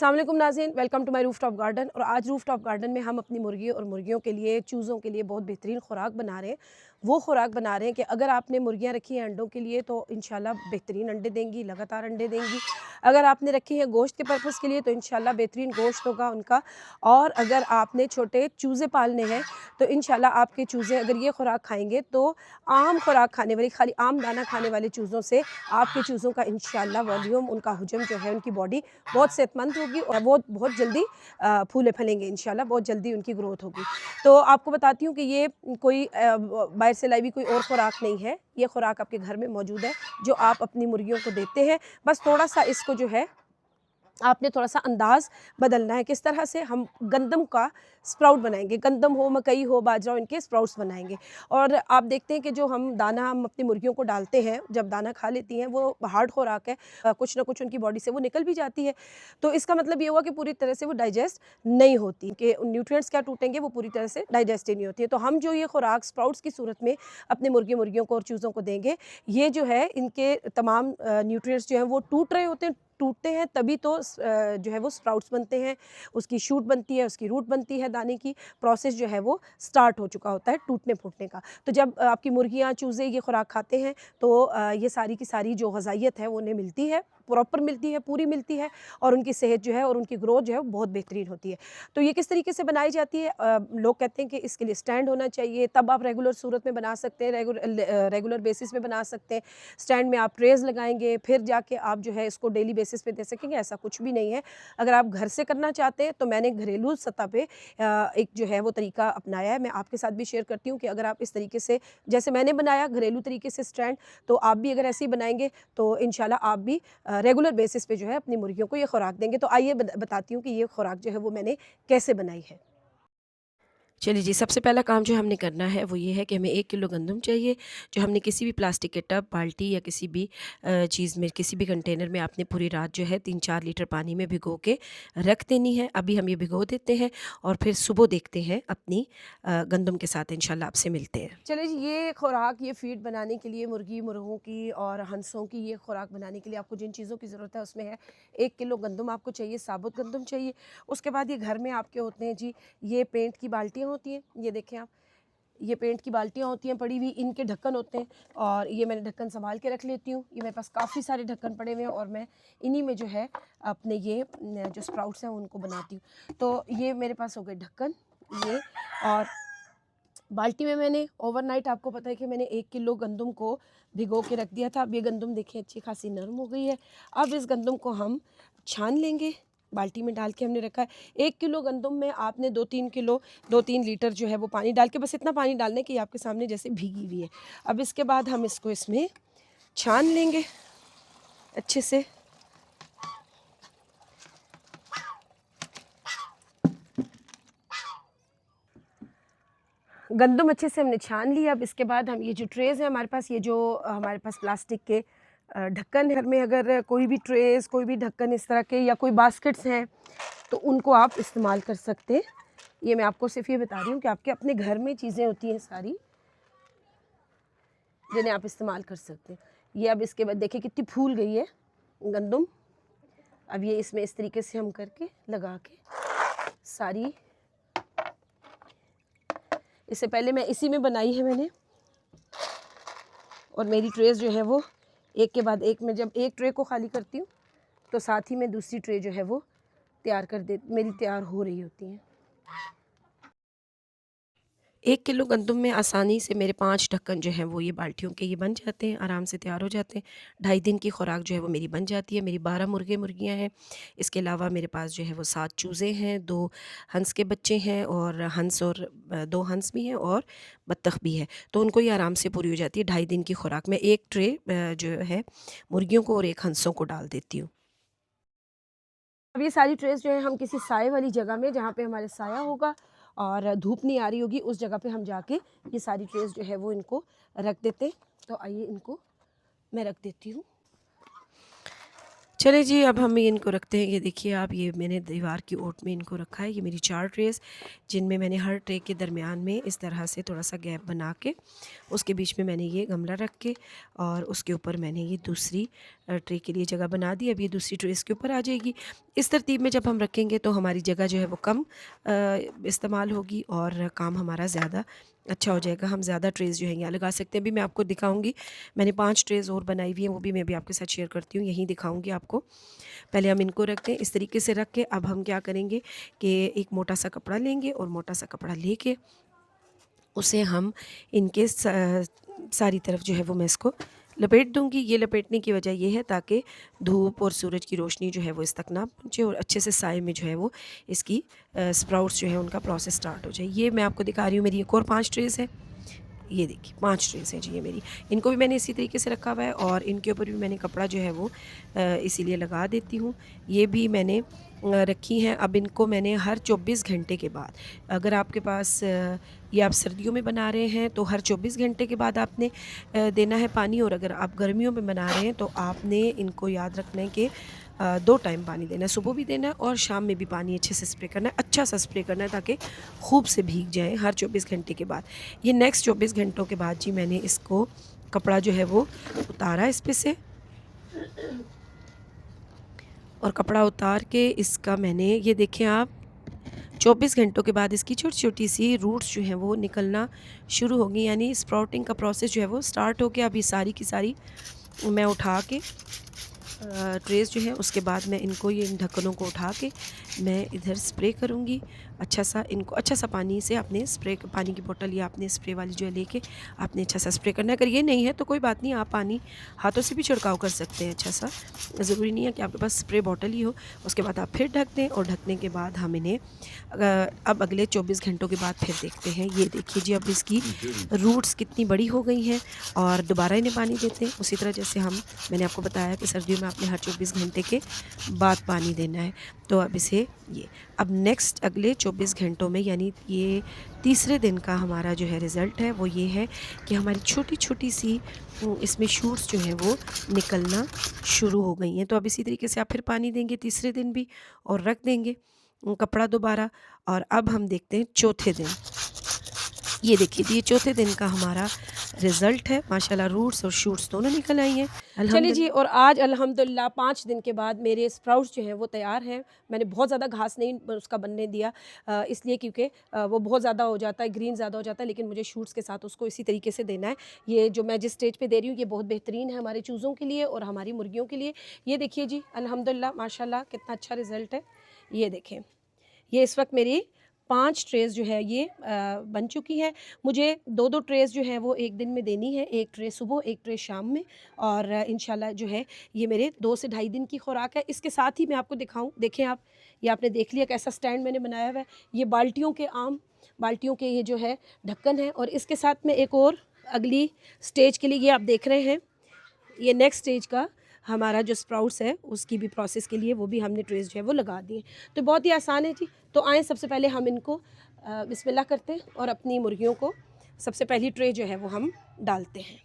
अस्सलाम वालेकुम नाज़रीन, welcome to my rooftop garden. और आज रूफ़टॉप गार्डन में हम अपनी मुर्गी और मुर्गियों के लिए, चूज़ों के लिए बहुत बेहतरीन खुराक बना रहे हैं। वो खुराक बना रहे हैं कि अगर आपने मुर्गियां रखी हैं अंडों के लिए तो इंशाल्लाह बेहतरीन अंडे देंगी, लगातार अंडे देंगी। अगर आपने रखी है गोश्त के पर्पज़ के लिए तो इंशाल्लाह बेहतरीन गोश्त होगा उनका। और अगर आपने छोटे चूज़े पालने हैं तो इंशाल्लाह आपके चूज़े अगर ये खुराक खाएंगे तो आम खुराक खाने वाली, खाली आम दाना खाने वाले चूज़ों से आपके चूज़ों का इंशाल्लाह वॉल्यूम, उनका हुजम जो है, उनकी बॉडी बहुत सेहतमंद होगी और वो बहुत जल्दी फूले फलेंगे इंशाल्लाह, बहुत जल्दी उनकी ग्रोथ होगी। तो आपको बताती हूँ कि ये कोई बाहर से लाई हुई कोई और खुराक नहीं है, ये खुराक आपके घर में मौजूद है जो आप अपनी मुर्गियों को देते हैं। बस थोड़ा-सा इसको जो है आपने थोड़ा-सा अंदाज़ बदलना है। किस तरह से हम गंदम का स्प्राउट बनाएँगे, गंदम हो, मकई हो, बाजरा हो, इनके स्प्राउट्स बनाएँगे। और आप देखते हैं कि जो हम दाना हम अपनी मुर्गियों को डालते हैं, जब दाना खा लेती हैं वो हार्ड खुराक है, कुछ ना कुछ उनकी बॉडी से वो निकल भी जाती है। तो इसका मतलब ये हुआ कि पूरी तरह से वो डाइजेस्ट नहीं होती, कि न्यूट्रिएंट्स क्या टूटेंगे, वो पूरी तरह से डाइजेस्ट ही नहीं होती है। तो हम जो ये खुराक स्प्राउट्स की सूरत में अपने मुर्गियों को और चूज़ों को देंगे, ये जो है इनके तमाम न्यूट्रिएंट्स जो हैं वो टूट रहे होते हैं, टूटते हैं तभी तो जो है वो स्प्राउट्स बनते हैं, उसकी शूट बनती है, उसकी रूट बनती है, दाने की प्रोसेस जो है वो स्टार्ट हो चुका होता है टूटने-फूटने का। तो जब आपकी मुर्गियाँ, चूज़े ये खुराक खाते हैं तो ये सारी की सारी जो ग़िज़ाइयत है वो उन्हें मिलती है, प्रॉपर मिलती है, पूरी मिलती है और उनकी सेहत जो है और उनकी ग्रोथ जो है वो बहुत बेहतरीन होती है। तो ये किस तरीके से बनाई जाती है? लोग कहते हैं कि इसके लिए स्टैंड होना चाहिए, तब आप रेगुलर सूरत में बना सकते हैं, रेगुलर बेसिस पे बना सकते हैं। स्टैंड में आप ट्रेज़ लगाएँगे, फिर जाके आप जो है इसको डेली बेसिस पे दे सकेंगे, ऐसा कुछ भी नहीं है। अगर आप घर से करना चाहते हैं तो मैंने घरेलू सतह पे एक जो है वो तरीका अपनाया है, मैं आपके साथ भी शेयर करती हूँ कि अगर आप इस तरीके से, जैसे मैंने बनाया घरेलू तरीके से स्टैंड, तो आप भी अगर ऐसे ही बनाएँगे तो इंशाल्लाह आप भी रेगुलर बेसिस पे जो है अपनी मुर्गियों को ये खुराक देंगे। तो आइए बताती हूँ कि ये खुराक जो है वो मैंने कैसे बनाई है। चलिए जी, सबसे पहला काम जो हमने करना है वो ये है कि हमें 1 किलो गंदम चाहिए, जो हमने किसी भी प्लास्टिक के टब, बाल्टी या किसी भी चीज़ में, किसी भी कंटेनर में आपने पूरी रात जो है 3-4 लीटर पानी में भिगो के रख देनी है। अभी हम ये भिगो देते हैं और फिर सुबह देखते हैं अपनी गंदम के साथ इंशाल्लाह आपसे मिलते हैं। चलिए जी, ये खुराक, ये फ़ीड बनाने के लिए मुर्गी, मुर्गों की और हंसों की ये खुराक बनाने के लिए आपको जिन चीज़ों की ज़रूरत है उसमें है 1 किलो गंदम आपको चाहिए, साबुत गंदम चाहिए। उसके बाद ये घर में आपके होते हैं जी, ये पेंट की बाल्टियाँ होती हैं, ये देखें आप, ये पेंट की बाल्टियाँ होती हैं पड़ी हुई, इनके ढक्कन होते हैं और ये मैंने ढक्कन सँभाल के रख लेती हूँ। ये मेरे पास काफ़ी सारे ढक्कन पड़े हुए हैं और मैं इन्हीं में जो है अपने ये जो स्प्राउट्स हैं उनको बनाती हूँ। तो ये मेरे पास हो गए ढक्कन, ये। और बाल्टी में मैंने ओवरनाइट, आपको पता है कि मैंने 1 किलो गंदम को भिगो के रख दिया था। अब ये गंदम देखिए अच्छी खासी नरम हो गई है। अब इस गंदम को हम छान लेंगे, बाल्टी में डाल के हमने रखा है। 1 किलो गंदम में आपने 2-3 लीटर जो है वो पानी डाल के, बस इतना पानी डालना है कि आपके सामने जैसे भीगी हुई है। अब इसके बाद हम इसको इसमें छान लेंगे अच्छे से। गंदम अच्छे से हमने छान लिया। अब इसके बाद हम ये जो ट्रेज़ है हमारे पास, ये जो हमारे पास प्लास्टिक के ढक्कन है, घर में अगर कोई भी ट्रेज़, कोई भी ढक्कन इस तरह के या कोई बास्केट्स हैं तो उनको आप इस्तेमाल कर सकते हैं। ये मैं आपको सिर्फ़ ये बता रही हूँ कि आपके अपने घर में चीज़ें होती हैं सारी, जिन्हें आप इस्तेमाल कर सकते हैं। ये अब इसके बाद देखिए कितनी फूल गई है गंदम। अब ये इसमें इस तरीके से हम करके लगा के सारी, इससे पहले मैं इसी में बनाई है मैंने, और मेरी ट्रेज़ जो है वो एक के बाद एक, मैं जब एक ट्रे को खाली करती हूँ तो साथ ही में दूसरी ट्रे जो है वो मेरी तैयार हो रही होती हैं। 1 किलो गंदम में आसानी से मेरे 5 ढक्कन जो हैं वो ये बाल्टियों के ये बन जाते हैं, आराम से तैयार हो जाते हैं। 2.5 दिन की खुराक जो है वो मेरी बन जाती है। मेरी 12 मुर्गियाँ हैं। इसके अलावा मेरे पास जो है वो 7 चूज़े हैं, 2 हंस के बच्चे हैं और 2 हंस भी हैं और बत्तख भी है। तो उनको ये आराम से पूरी हो जाती है 2.5 दिन की खुराक में। 1 ट्रे जो है मुर्गियों को और 1 हंसों को डाल देती हूँ। अब ये सारी ट्रेस जो है हम किसी साए वाली जगह में, जहाँ पे हमारे साया होगा और धूप नहीं आ रही होगी, उस जगह पे हम जाके ये सारी ट्रेस जो है वो इनको रख देते हैं। तो आइए इनको मैं रख देती हूँ। चलिए जी, अब हम इनको रखते हैं। ये देखिए आप, ये मैंने दीवार की ओट में इनको रखा है। ये मेरी 4 ट्रेस, जिनमें मैंने हर ट्रे के दरमियान में इस तरह से थोड़ा-सा गैप बना के, उसके बीच में मैंने ये गमला रख के और उसके ऊपर मैंने ये दूसरी ट्रे के लिए जगह बना दी। अब ये दूसरी ट्रे इसके ऊपर आ जाएगी। इस तरतीब में जब हम रखेंगे तो हमारी जगह जो है वो कम इस्तेमाल होगी और काम हमारा ज़्यादा अच्छा हो जाएगा। हम ज़्यादा ट्रेज़ जो है यहाँ लगा सकते हैं। अभी मैं आपको दिखाऊंगी, मैंने 5 ट्रेज़ और बनाई हुई हैं, वो भी मैं भी आपके साथ शेयर करती हूँ, यहीं दिखाऊंगी आपको। पहले हम इनको रखते हैं, इस तरीके से रख के अब हम क्या करेंगे कि एक मोटा सा कपड़ा लेंगे और मोटा सा कपड़ा लेके उसे हम इनके सारी तरफ जो है वो मैं इसको लपेट दूंगी। ये लपेटने की वजह ये है ताकि धूप और सूरज की रोशनी जो है वो इस तक ना पहुँचे और अच्छे से साए में जो है वो इसकी स्प्राउट्स जो है उनका प्रोसेस स्टार्ट हो जाए। ये मैं आपको दिखा रही हूँ, मेरी एक और 5 ट्रेज़ है। ये देखिए 5 ट्रेज़ हैं जी ये मेरी। इनको भी मैंने इसी तरीके से रखा हुआ है और इनके ऊपर भी मैंने कपड़ा जो है वो इसीलिए लगा देती हूँ। ये भी मैंने रखी हैं। अब इनको मैंने हर 24 घंटे के बाद, अगर आपके पास ये आप सर्दियों में बना रहे हैं तो हर 24 घंटे के बाद आपने देना है पानी, और अगर आप गर्मियों में बना रहे हैं तो आपने इनको याद रखना है कि 2 टाइम पानी देना है, सुबह भी देना है और शाम में भी पानी अच्छे से स्प्रे करना है, अच्छा सा स्प्रे करना है ताकि खूब से भीग जाएँ हर 24 घंटे के बाद। ये नेक्स्ट 24 घंटों के बाद जी मैंने इसको कपड़ा जो है वो उतारा इस पे से, और कपड़ा उतार के इसका मैंने ये देखें आप 24 घंटों के बाद इसकी छोटी-छोटी सी रूट्स जो हैं वो निकलना शुरू हो गई, यानी स्प्राउटिंग का प्रोसेस जो है वो स्टार्ट हो गया। अभी सारी की सारी मैं उठा के ट्रेस जो है उसके बाद मैं इनको ये इन ढक्कनों को उठा के मैं इधर स्प्रे करूँगी अच्छा सा। इनको अच्छा सा पानी से आपने स्प्रे, पानी की बोतल या आपने स्प्रे वाली जो है लेके आपने अच्छा सा स्प्रे करना है। अगर ये नहीं है तो कोई बात नहीं, आप पानी हाथों से भी छिड़काव कर सकते हैं अच्छा सा, ज़रूरी नहीं है कि आपके पास स्प्रे बॉटल ही हो। उसके बाद आप फिर ढक दें और ढकने के बाद हम इन्हें अब अगले 24 घंटों के बाद फिर देखते हैं। ये देखिए जी अब इसकी रूट्स कितनी बड़ी हो गई हैं और दोबारा इन्हें पानी देते हैं उसी तरह जैसे मैंने आपको बताया कि सर्दियों में आपने हर 24 घंटे के बाद पानी देना है। तो अब इसे ये अब नेक्स्ट अगले 24 घंटों में, यानी ये तीसरे दिन का हमारा जो है रिज़ल्ट है वो ये है कि हमारी छोटी-छोटी सी इसमें शूट्स जो हैं वो निकलना शुरू हो गई हैं। तो अब इसी तरीके से आप फिर पानी देंगे तीसरे दिन भी और रख देंगे कपड़ा दोबारा। और अब हम देखते हैं चौथे दिन। ये देखिए ये चौथे दिन का हमारा रिज़ल्ट है। माशाल्लाह रूट्स और शूट्स दोनों निकल आई हैं चलिए जी, अल्हम्दुलिल्लाह। और आज अल्हम्दुलिल्लाह 5 दिन के बाद मेरे स्प्राउट्स जो हैं वो तैयार हैं। मैंने बहुत ज़्यादा घास नहीं उसका बनने दिया, इसलिए क्योंकि वो बहुत ज़्यादा हो जाता है, ग्रीन ज़्यादा हो जाता है, लेकिन मुझे शूट्स के साथ उसको इसी तरीके से देना है। ये जो मैं जिस स्टेज पे दे रही हूँ ये बहुत बेहतरीन है हमारे चूज़ों के लिए और हमारी मुर्गियों के लिए। ये देखिए जी अल्हम्दुलिल्लाह माशाल्लाह कितना अच्छा रिज़ल्ट है। ये देखें, ये इस वक्त मेरी 5 ट्रेज़ जो है ये बन चुकी हैं। मुझे 2-2 ट्रेज़ जो हैं वो एक दिन में देनी है, एक ट्रे सुबह, एक ट्रे शाम में, और इंशाल्लाह जो है ये मेरे 2 से ढाई दिन की खुराक है। इसके साथ ही मैं आपको दिखाऊँ, देखें आप, ये आपने देख लिया कैसा स्टैंड मैंने बनाया हुआ है। ये बाल्टियों के ये जो है ढक्कन है, और इसके साथ में एक और अगली स्टेज के लिए ये आप देख रहे हैं, ये नेक्स्ट स्टेज का हमारा जो स्प्राउट्स है उसकी भी प्रोसेस के लिए वो भी हमने ट्रेस जो है वो लगा दिए। तो बहुत ही आसान है जी। तो आएँ सबसे पहले हम इनको बिस्मिल्लाह करते हैं और अपनी मुर्गियों को सबसे पहली ट्रे जो है वो हम डालते हैं।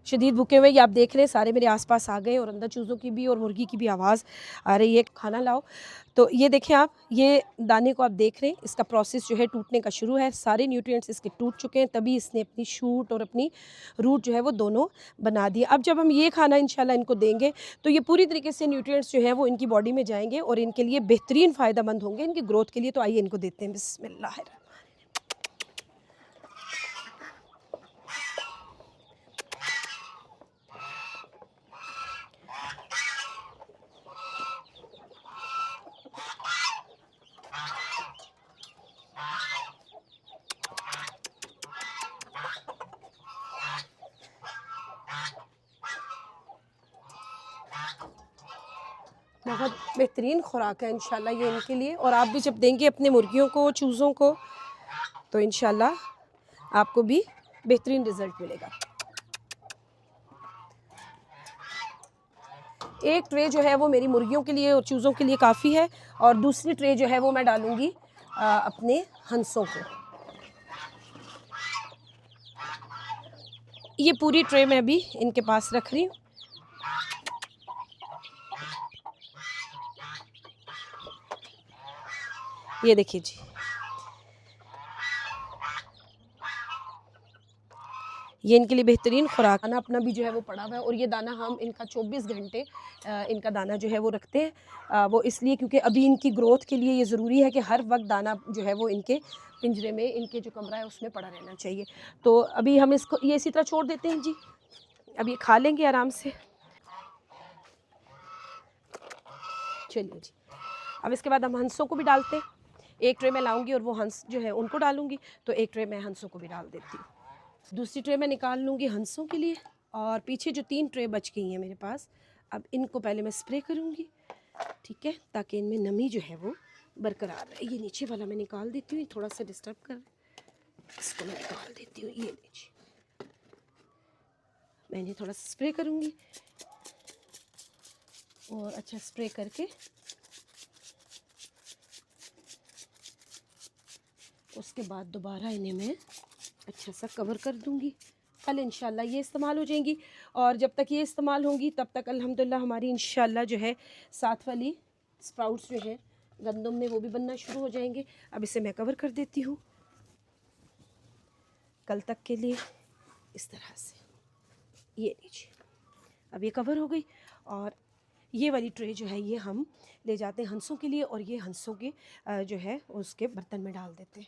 शदीद भूखे हुए ये आप देख रहे हैं सारे मेरे आसपास आ गए और अंदर चूज़ों की भी और मुर्गी की भी आवाज़ आ रही है, खाना लाओ। तो ये देखें आप, ये दाने को आप देख रहे हैं, इसका प्रोसेस जो है टूटने का शुरू है। सारे न्यूट्रिएंट्स इसके टूट चुके हैं, तभी इसने अपनी शूट और अपनी रूट जो है वो दोनों बना दिए। अब जब हम ये खाना इंशाल्लाह इनको देंगे तो ये पूरी तरीके से न्यूट्रिएंट्स जो है वो इनकी बॉडी में जाएंगे और इनके लिए बेहतरीन फ़ायदेमंद होंगे इनकी ग्रोथ के लिए। तो आइए इनको देते हैं। बिस्मिल्लाह। बहुत बेहतरीन खुराक है इंशाल्लाह ये इनके लिए, और आप भी जब देंगे अपने मुर्गियों को, चूज़ों को, तो इंशाल्लाह आपको भी बेहतरीन रिज़ल्ट मिलेगा। एक ट्रे जो है वो मेरी मुर्गियों के लिए और चूज़ों के लिए काफ़ी है, और दूसरी ट्रे जो है वो मैं डालूँगी अपने हंसों को। ये पूरी ट्रे मैं भी इनके पास रख रही हूँ। ये देखिए जी, ये इनके लिए बेहतरीन खुराक। दाना अपना भी जो है वो पड़ा हुआ है और ये दाना हम इनका 24 घंटे इनका दाना जो है वो रखते हैं। वो इसलिए क्योंकि अभी इनकी ग्रोथ के लिए ये ज़रूरी है कि हर वक्त दाना जो है वो इनके पिंजरे में, इनके जो कमरा है उसमें पड़ा रहना चाहिए। तो अभी हम इसको ये इसी तरह छोड़ देते हैं जी। अब ये खा लेंगे आराम से। चलिए जी, अब इसके बाद हम हंसों को भी डालते हैं। एक ट्रे में लाऊंगी और वो हंस जो है उनको डालूंगी, तो एक ट्रे में हंसों को भी डाल देती हूँ। दूसरी ट्रे में निकाल लूँगी हंसों के लिए, और पीछे जो 3 ट्रे बच गई हैं मेरे पास, अब इनको पहले मैं स्प्रे करूँगी, ठीक है, ताकि इनमें नमी जो है वो बरकरार रहे। ये नीचे वाला मैं निकाल देती हूँ, थोड़ा सा डिस्टर्ब कर रहा है, इसको मैं निकाल देती हूँ। ये लीजिए, मैं इन्हें थोड़ा सा स्प्रे करूँगी और अच्छा स्प्रे करके उसके बाद दोबारा इन्हें मैं अच्छा सा कवर कर दूँगी। कल इंशाल्लाह ये इस्तेमाल हो जाएंगी, और जब तक ये इस्तेमाल होंगी तब तक अल्हम्दुलिल्लाह हमारी इंशाल्लाह जो है साथ वाली स्प्राउट्स जो है गंदम में वो भी बनना शुरू हो जाएंगे। अब इसे मैं कवर कर देती हूँ कल तक के लिए इस तरह से। ये लीजिए, अब ये कवर हो गई, और ये वाली ट्रे जो है ये हम ले जाते हैं हंसों के लिए, और ये हंसों के जो है उसके बर्तन में डाल देते हैं।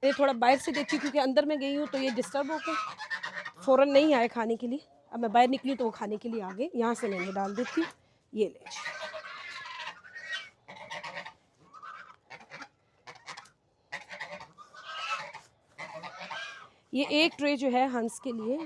मैं थोड़ा बाहर से देखती हूँ क्योंकि अंदर में गई हूँ तो ये डिस्टर्ब हो गए, फ़ौरन नहीं आए खाने के लिए। अब मैं बाहर निकली तो वो खाने के लिए आ गए। यहाँ से मैं डाल देती हूँ। ये ले, ये एक ट्रे जो है हंस के लिए,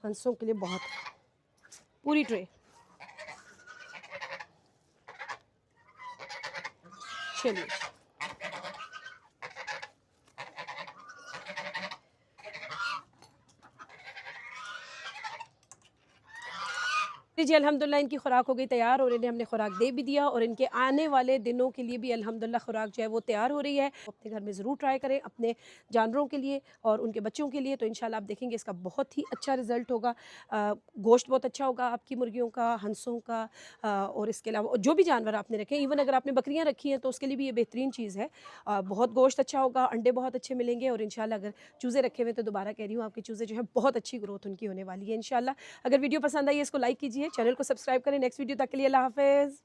हंसों के लिए बहुत, पूरी ट्रे। चलिए, जी अल्हम्दुलिल्लाह इनकी खुराक हो गई तैयार, और इन्हें हमने खुराक दे भी दिया, और इनके आने वाले दिनों के लिए भी अल्हम्दुलिल्लाह खुराक जो है वो तैयार हो रही है। अपने घर में ज़रूर ट्राई करें, अपने जानवरों के लिए और उनके बच्चों के लिए, तो इंशाल्लाह आप देखेंगे इसका बहुत ही अच्छा रिज़ल्ट होगा। गोश्त बहुत अच्छा होगा आपकी मुर्गियों का, हंसों का, और इसके अलावा जो भी जानवर आपने रखे, इवन अगर आपने बकरियाँ रखी हैं तो उसके लिए भी ये बेहतरीन चीज़ है। बहुत गोश्त अच्छा होगा, अंडे बहुत अच्छे मिलेंगे, और इंशाल्लाह अगर चूज़े रखे हुए तो दोबारा कह रही हूँ आपके चूज़े जो है बहुत अच्छी ग्रोथ उनकी होने वाली है इंशाल्लाह। अगर वीडियो पसंद आई है इसको लाइक कीजिए, चैनल को सब्सक्राइब करें। नेक्स्ट वीडियो तक के लिए अल्लाह हाफ़िज़।